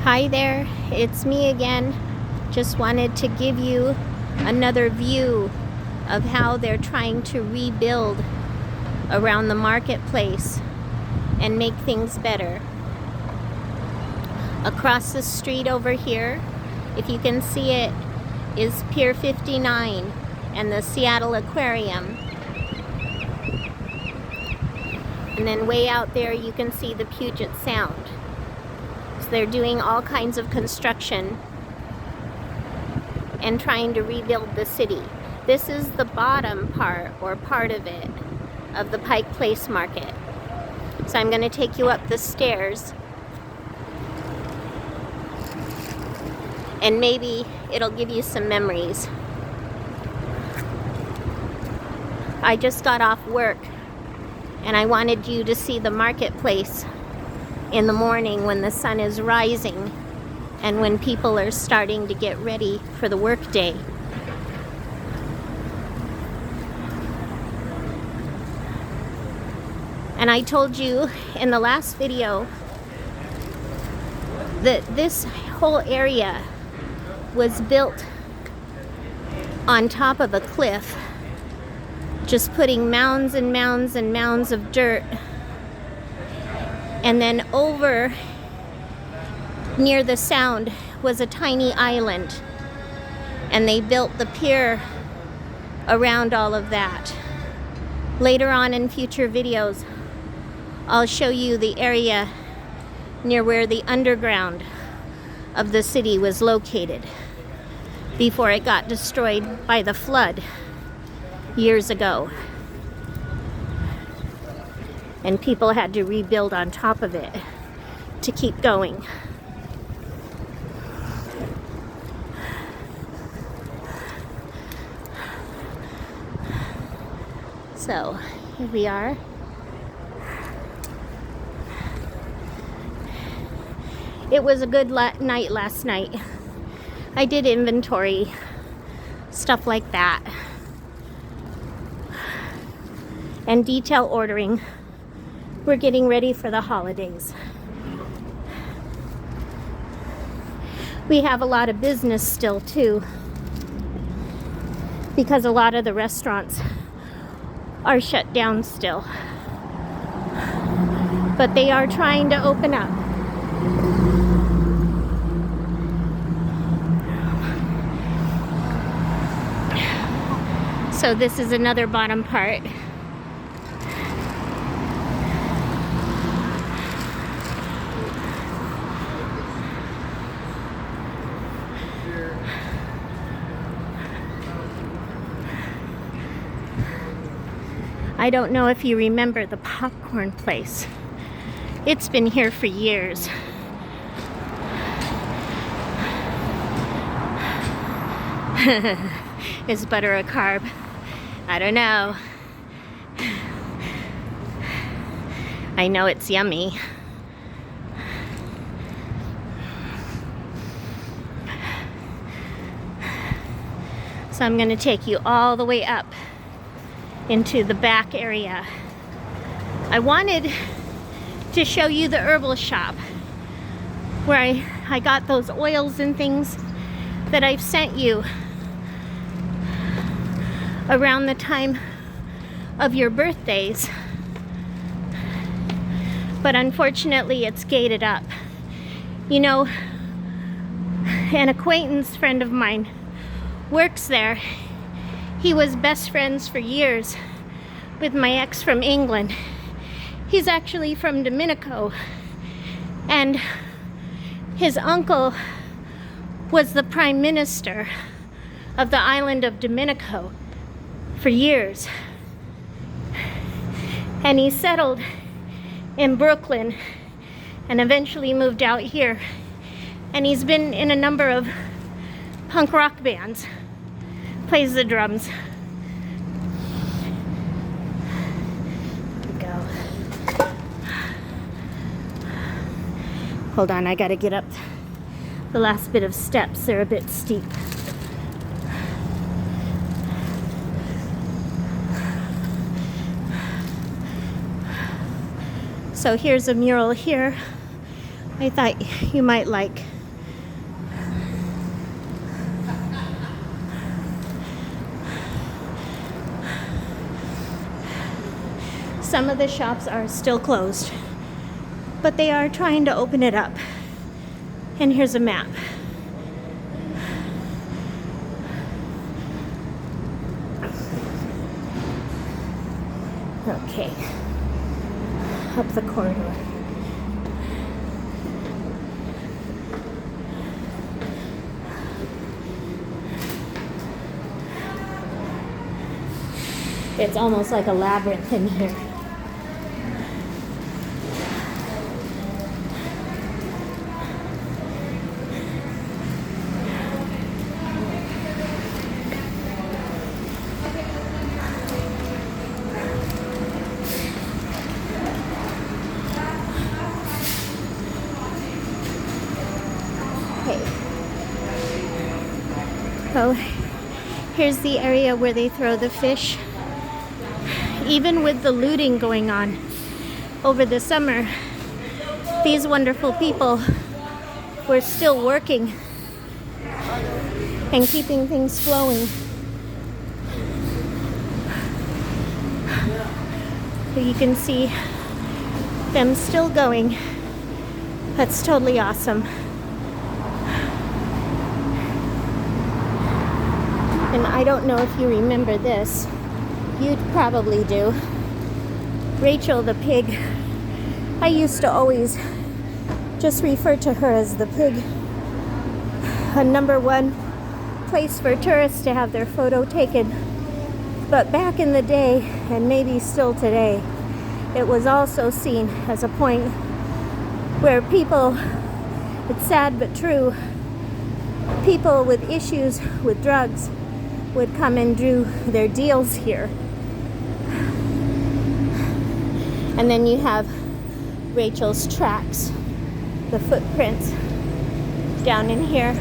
Hi there, it's me again. Just wanted to give you another view of how they're trying to rebuild around the marketplace and make things better. Across the street over here, if you can see it, is Pier 59 and the Seattle Aquarium. And then way out there you can see the Puget Sound. So they're doing all kinds of construction and trying to rebuild the city. This is the bottom part, or part of it, of the Pike Place Market. So I'm going to take you up the stairs and maybe it'll give you some memories. I just got off work and I wanted you to see the marketplace in the morning when the sun is rising and when people are starting to get ready for the workday. And I told you in the last video that this whole area was built on top of a cliff, just putting mounds and mounds and mounds of dirt. And then over near the sound was a tiny island, and they built the pier around all of that. Later on in future videos, I'll show you the area near where the underground of the city was located before it got destroyed by the flood years ago. And people had to rebuild on top of it to keep going. So here we are. It was a good night last night. I did inventory, stuff like that, and detail ordering. We're getting ready for the holidays. We have a lot of business still too, because a lot of the restaurants are shut down still. But they are trying to open up. So this is another bottom part. I don't know if you remember the popcorn place. It's been here for years. Is butter a carb? I don't know. I know it's yummy. So I'm going to take you all the way up into the back area. I wanted to show you the herbal shop where I got those oils and things that I've sent you around the time of your birthdays. But unfortunately it's gated up. You know, an acquaintance friend of mine works there. He was best friends for years with my ex from England. He's actually from Dominico, and his uncle was the prime minister of the island of Dominico for years. And he settled in Brooklyn and eventually moved out here. And he's been in a number of punk rock bands. Plays the drums. There we go. Hold on, I gotta get up the last bit of steps. They're a bit steep. So here's a mural here I thought you might like. Some of the shops are still closed, but they are trying to open it up. And here's a map. Okay, up the corridor. It's almost like a labyrinth in here. So here's the area where they throw the fish. Even with the looting going on over the summer, these wonderful people were still working and keeping things flowing. So you can see them still going. That's totally awesome. And I don't know if you remember this. You probably do. Rachel the pig. I used to always just refer to her as the pig. A #1 place for tourists to have their photo taken. But back in the day, and maybe still today, it was also seen as a point where people, it's sad but true, people with issues with drugs would come and do their deals here. And then you have Rachel's tracks, the footprints down in here.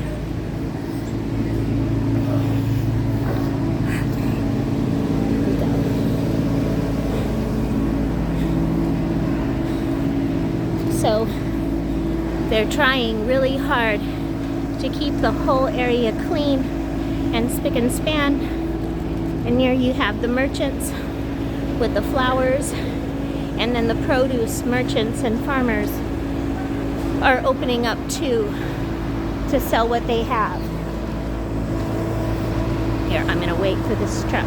So they're trying really hard to keep the whole area clean and spick and span. And here you have the merchants with the flowers, and then the produce merchants and farmers are opening up too to sell what they have. Here, I'm gonna wait for this truck.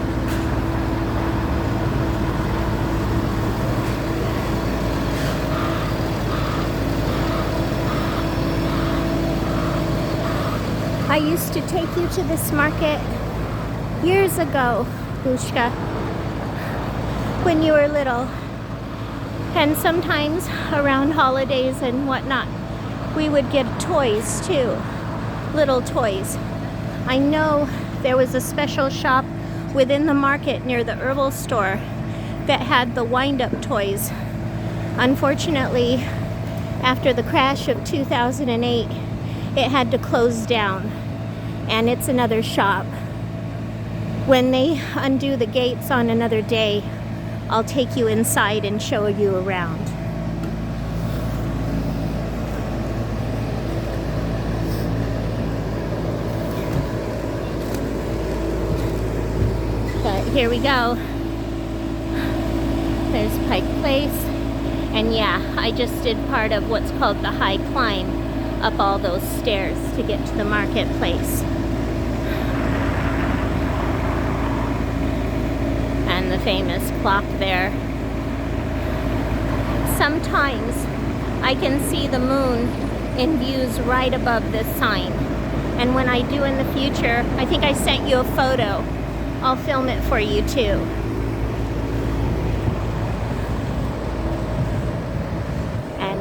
I used to take you to this market years ago, Bushka, when you were little. And sometimes around holidays and whatnot, we would get toys too, little toys. I know there was a special shop within the market near the herbal store that had the wind-up toys. Unfortunately, after the crash of 2008, it had to close down, and it's another shop. When they undo the gates on another day, I'll take you inside and show you around. But here we go. There's Pike Place. And yeah, I just did part of what's called the high climb up all those stairs to get to the marketplace. And the famous clock there. Sometimes I can see the moon in views right above this sign. And when I do in the future, I think I sent you a photo. I'll film it for you too. And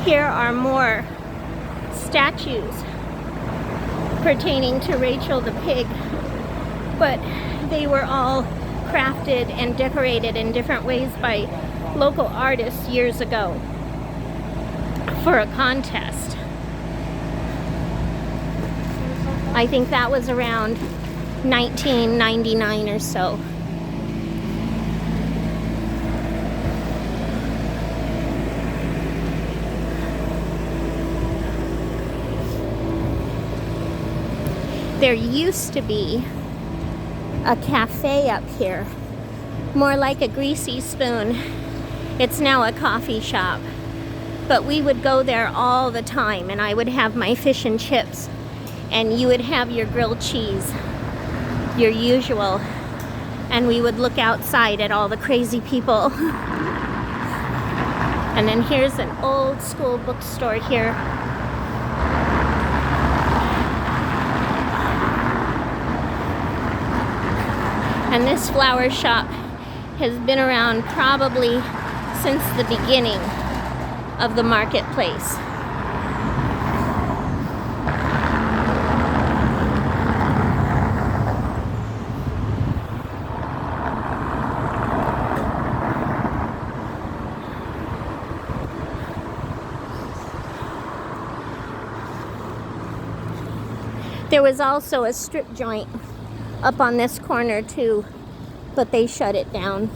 here are more statues pertaining to Rachel the pig, but they were all crafted and decorated in different ways by local artists years ago for a contest. I think that was around 1999 or so. There used to be a cafe up here, more like a greasy spoon. It's now a coffee shop, but we would go there all the time, and I would have my fish and chips, and you would have your grilled cheese, your usual, and we would look outside at all the crazy people. And then here's an old school bookstore here. And this flower shop has been around probably since the beginning of the marketplace. There was also a strip joint up on this corner too, but they shut it down.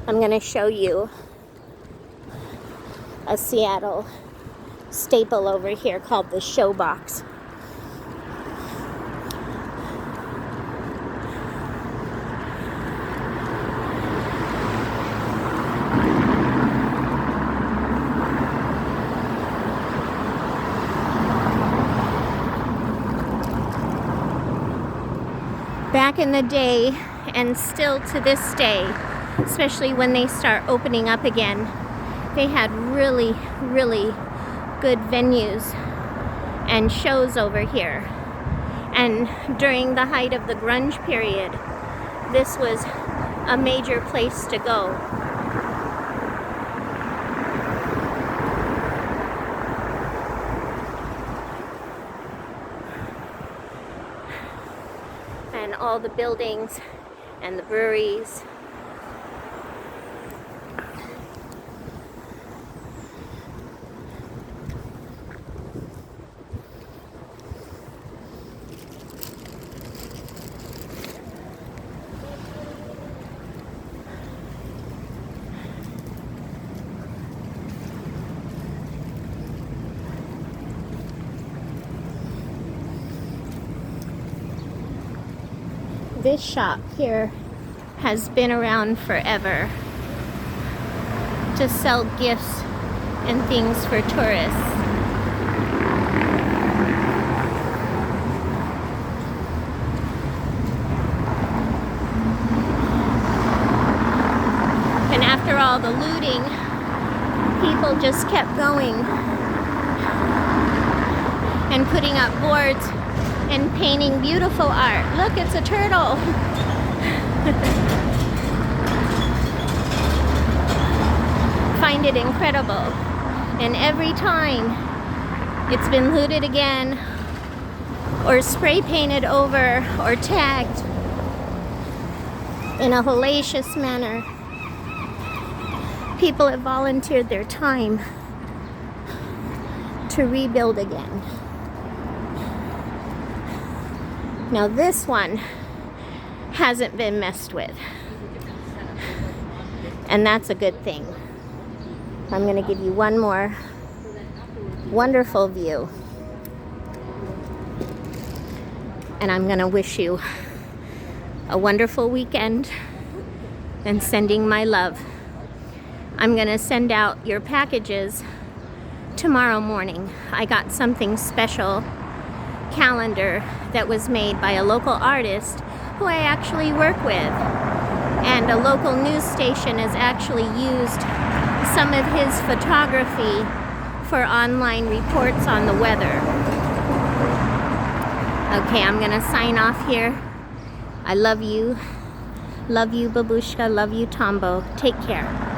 I'm going to show you a Seattle staple over here called the Showbox. Back in the day, and still to this day, especially when they start opening up again, they had really, really good venues and shows over here. And during the height of the grunge period, this was a major place to go. And all the buildings and the breweries. This shop here has been around forever to sell gifts and things for tourists. And after all the looting, people just kept going and putting up boards and painting beautiful art. Look, it's a turtle. Find it incredible. And every time it's been looted again, or spray painted over, or tagged in a hellacious manner, people have volunteered their time to rebuild again. Now this one hasn't been messed with, and that's a good thing. I'm going to give you one more wonderful view, and I'm going to wish you a wonderful weekend and sending my love. I'm going to send out your packages tomorrow morning. I got something special calendar that was made by a local artist who I actually work with, and a local news station has actually used some of his photography for online reports on the weather. Okay, I'm gonna sign off here. I love you babushka, love you Tombo. Take care.